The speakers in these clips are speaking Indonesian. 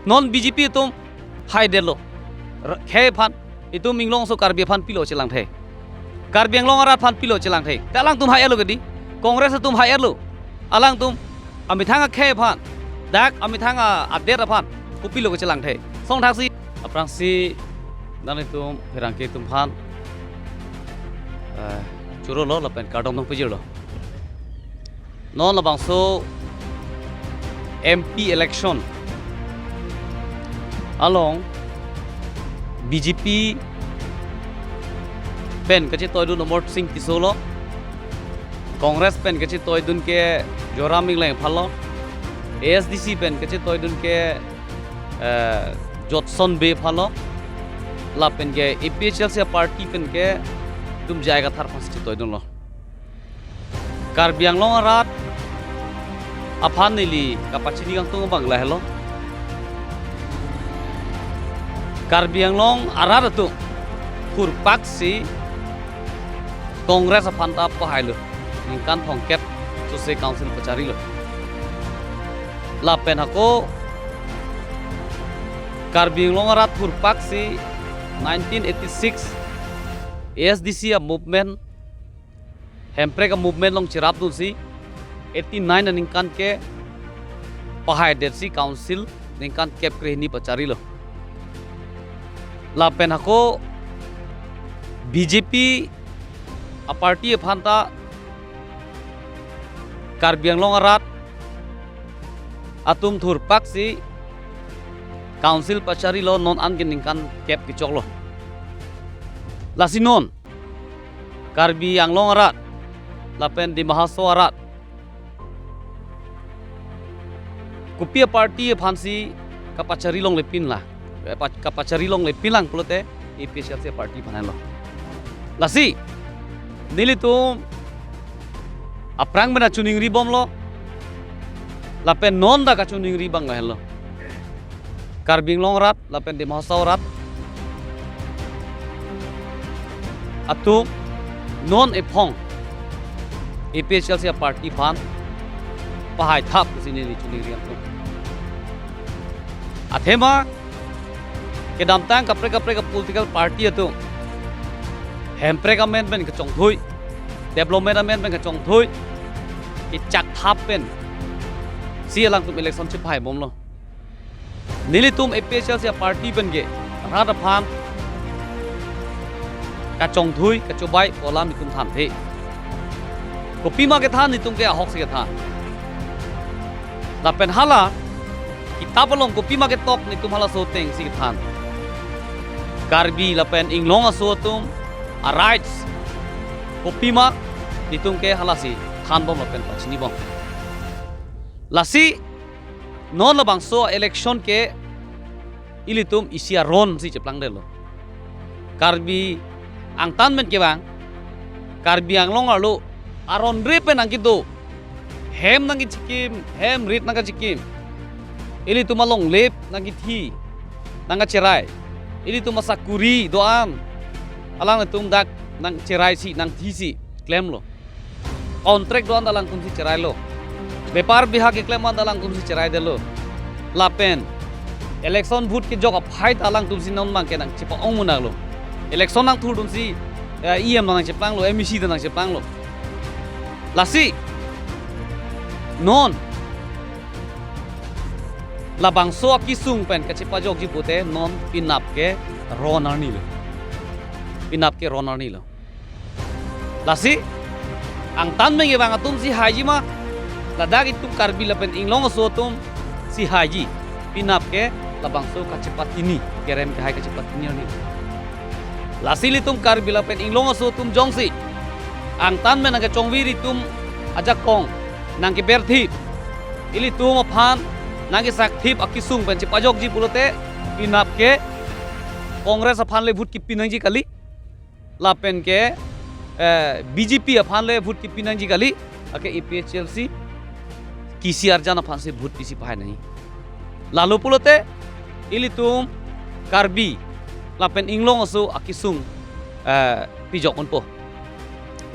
non BJP tum hai delo khe phan itu minglong so karbi phan pilo chelang the karbi anglong arat phan pilo chelang the talang tum hai elo gedi kongres tum hai elo alang tum ami thanga khe phan dak ami thanga update phan ku pilo chelang the song thak si aprang si nani tum pherang ke tum phan churo lo lapen kadong dong pujir lo non la bangso MP election along BJP pen kachi toy dun Amor Singh Tisolo Congress pen kachi toy dun ke Joraming Leng phalo ASDC pen kachi toy dun ke Jotson Be phalo la pen ke APHL se party pen ke tum jayega thar fast toy dun lo Karbi Anglong arat aphan nili kapachini gang tung bangla hello Karbi Anglong arat tu purpak si Kongres aphan ta pahai lo ningkan thongket tu se council pachari lo la pen hako Karbi Anglong arat purpak si 1986 ASDC a movement hempre ka movement long chirap tu si 89 na ningkan ke pahai dersi council ningkan kep krehni pachari lo la pen hako BJP a party phanta Karbi Anglong arat atum thur pak si council pachari lo non angin ningkan kep kichok lo lasinon Karbi Anglong arat lapen di Mahaso arat Kupia party phansi kapachari long lepin la kapachari long lepin lang pulote APHL se party phanan lo lasi nili tu aprang bena chuning ri bom lo lapen non da ka chuning ri bang lo Karbi Anglong rat lapen di Mahaso rat atu non ephong APHL se party phan pahai thap sini ni chuning ri tu athema ke damtang kapre ka political party atu hempre ka men ka chong thui development men ka chong thui ki chak thap pen si alang tum election chip hai bom lo nili tum APHL se party pen ge rada phan ka chong thui ka chobai kolam ni tum tham the kopi ma ke than ni tum ke ahok se ke than la pen hala kitab long kopi ma ke tok ni tum hala so teng si ke than Karbi la pen inglong aso tum a rights kopi ma ni tum ke hala si than bom la pen pachni bom lasi non la bang so election ke ilitum isia ron si cheplang de lo Karbi ang tan men ke bang Karbi Anglong alo aron re pen ang kido hem nang chikim hem rit nang chikim ili tu malong lep nang thi nang cerai ili tu masakuri doan alang tum dak nang cerai si nang thi si claim lo contract doan dalang tum si cerai lo bepar biha ke claim dalang tum si cerai de lo lapen election vote ke jog fight alang tum si non mang ke nang chipa ong munang lo election nang thul tum si EM nang cheplang lo MEC nang cheplang lo lasi non labang so kisung pen ka chipa jog ji pute non pinap ke ronar ni lo pinap ke ronar ni lo lasi ang tan me bang atum si haji ma ladak itu Karbi lapen inglong so tum si haji pinap ke labang so ka chipa tini kerem ke hai ka chipa tini ni lasi litum Karbi lapen inglong so tum jongsi ang tan me nang ke chongwiri tum ajak kong nang ke berthi ili tum aphan nang ke sakthip akisung pen chipa jog ji pulote pinap ke Kongres aphan le vote ki pinang ji kali lapen ke BJP aphan le vote ki pinang ji kali ake APHL si KCR jana aphan se vote pisi pahai nahi lalu pulote ili tum Karbi lapen inglong aso akisung pijok unpo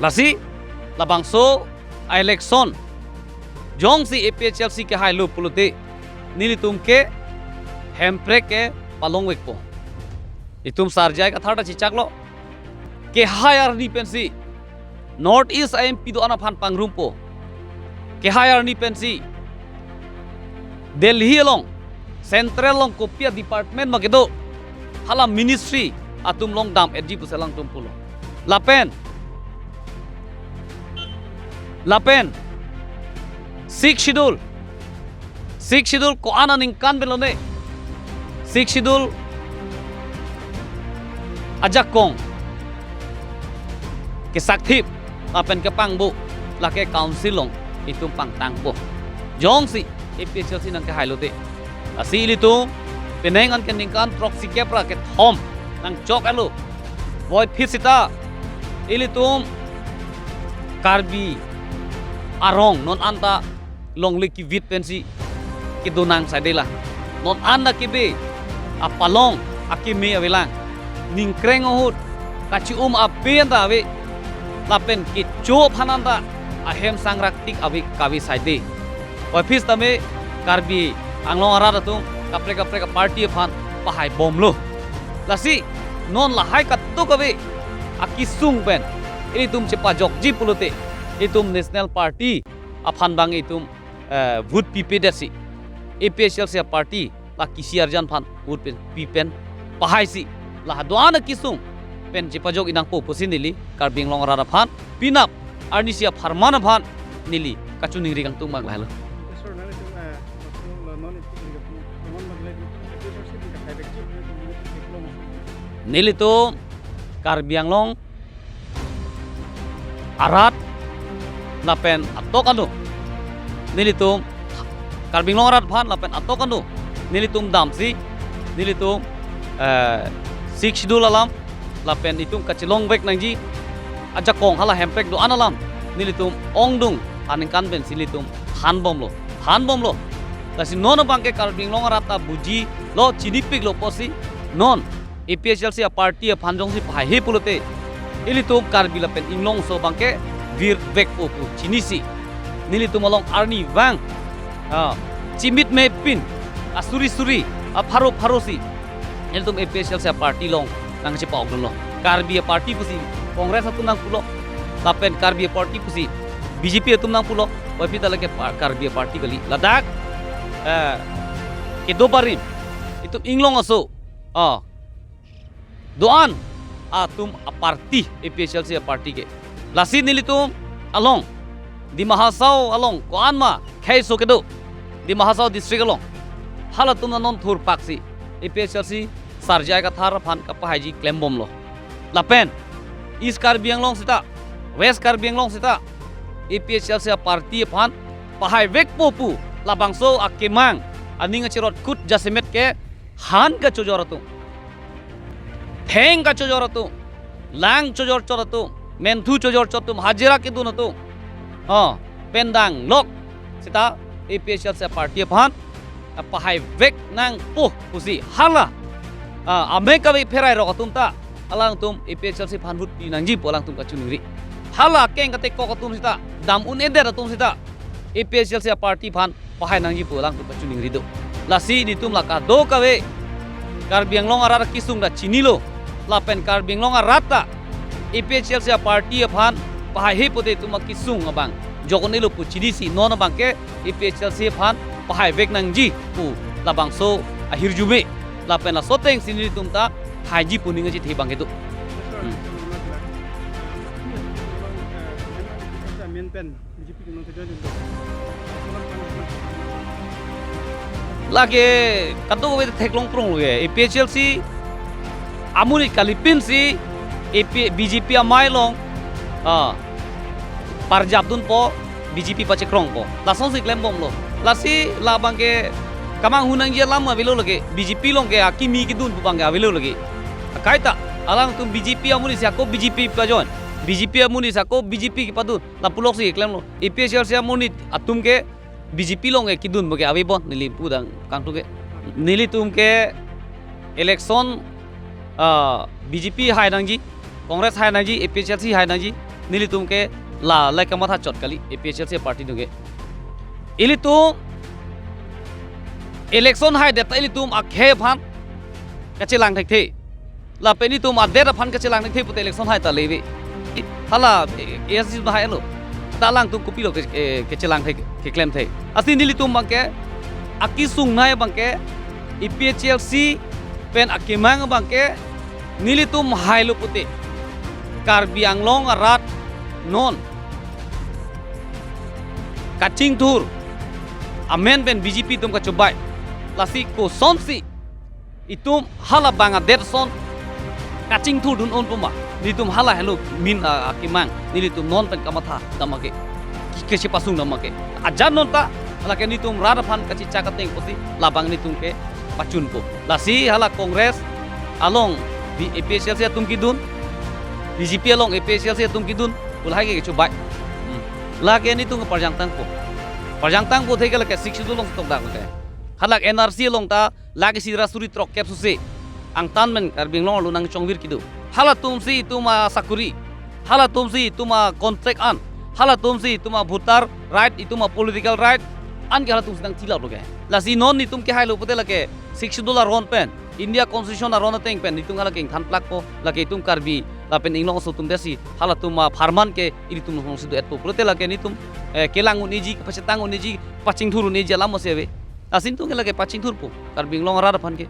lasi labangso election jong si APHL si ke hai lu pulote nili tum ke hemprek ke palong wek po itum sarjai ka tharta chichak lo ke higher ni pensi North East IMP do ana phan pangrum po ke higher ni pensi Delhi long Central long kopia department magedo hala ministry atum long dam edji puselang tumpulo lapen six schedule ko ana ning kan belone six schedule ajak kong ke sakthip apen ke pangbu la ke council long itum pang tang po jong si APHLC nang ke hailote asili tu penengan ke ningkan proxy kepra ke thom nang chok alu void fisita ilitum karbi arong non anta long liki vit pensi ke donang sadela non anda ke be apalong akime avelang ning kreng ohut kachi apen da ave lapen ke chop hananda ahem sangraktik avi kavi saide office tame karbi anglong arada tung kapre ka party phan pahai bomlo lasi non lahai kattu kabe akisung pen ini tum cepa jokji pulute itum national party aphan bang itum vote pipedasi APHLC party la kisiarjan phan vote pipen pahai si la doana kisung pen cepa jok inang po posinili karbing long rara phan pinap arnisia farmana phan nili kachuning rigang tung mag lahalo nilito karbiang long arat lapen atok anu nilitum karbing long arat phan lapen atok anu nilitum damsi nilitum six schedule alam lapen itum kachilong bek nangji aja kong hala hemprek do analam nilitum ongdung aningkan ben silitum hanbom lo lasi nono bangke karbing long arata buji lo cinipik lo posi non APHLC party phanjong si phai he pulote ilitum karbila pen inglong so bangke vir vek opu chinisi nilitum along arni wang chimit me pin asuri pharo si ilitum APHLC party long nang si paog lo karbi party pusi kongres atum nang pulo lapen karbi party pusi BJP atum nang pulo wapita lake karbi party kali ladak ke do barim itu inglong aso doan atum aparti APHLC party ke lasi nilitum along di mahasau along ko anma khai so kedo di mahasau district along halatum non thur paksi APHLC sarjai ka thar phan ka pahaji claim bom lo lapen east karbiang long sita west karbiang long sita APHLC party phan pahai vek popu labangso akemang aninga chirot kut jasemet ke han ka chojoratu theng ka chojoratu lang chojor choratu menthu chojor chotum hajira ke dunatu pendang lok sita APHLC party phan pahai vek nang po pusi hala ameka be ferai rokatum ta alang tum APHLC phan but pinangji polang tum ka chunuri hala keng ka te ko tum sita dam un eder tum sita APHLC party phan pahai nangji polang tum ka chunuri do lasi di tum laka do ka be karbiang long arar kisung da chinilo lapen karbiang long arata APHLC party phan pahai he pote tum kisung abang jokonilo pu chidisi non bangke APHLC phan pahai vek nangji pu labang so ahir jume lapen la soteng siniri tum ta haji puninga ji thibang itu lagi katu ko theklong prong lo ye APHLC amuni kalipin si BJP amai long parjabdun po BJP pache krong po lasong si klem bom lo lasi labang ke kamang hunang je lama velo lagi BJP long ke akimi ki dun bang ga velo lagi kaita alang tum BJP amuni sa ko BJP pajon BJP amuni sa ko BJP ki padu la pulok si klem lo APHLC amuni atum ke BJP long ke kidun bage abe bon nili pudang kang tu ke nili tum ke election BJP hai nangji Kongres hai nangji APHLC hai nangji nili tum ke la ka matha chot kali APHLC party du ke ili tum election hai de tai litum a khe phan ka chilang thek the la pe ni tum a de phan ka chilang thek the put election hai ta lewi hala es ba hai lo ta lang tum kopi lo ke chilang thek ke claim the asin ni litum bang ke aki sung nai bang ke EPHLC pen akimang bang ke nilitum hai lo puti Karbi Anglong rat non kacing tur amen ben BJP tum ka cobai lasi ko sonsi itum hala banga derson kacing tur dun on puma nitum hala hello min akimang nilitum non pen kamatha damake kesi pasung damake ajan non ta hala ke nitum rada phan kachi chakateng posi labang nitum ke pacun po lasi hala kongres along EPHLC tum kidun BJP along EPHLC tum kidun ulhai ke cobai lagi ni tung parjang tang po thei ke sik sidu long tok dak ke halak NRC long ta lagi sidra suri trok kep susi ang tan men karbing long lu nang chongwir kidu hala tum si tuma sakuri hala tum si tuma contract an hala tum si tuma voter right ituma political right an ke hala tum sidang chila lo ke la si non ni tum ke hai lo pote la ke $6 ron pen India constitution a ron teng pen ni tung hala ke than plak po la ke tum karbi la pen inglong so tum desi hala tum farman ke ini tum long sidu et po prote la ke ni tum kelang uniji pacetang uniji pacing thuru ni jala mo sebe asin tung ke la ke pacing thur po karbing long ra phan ke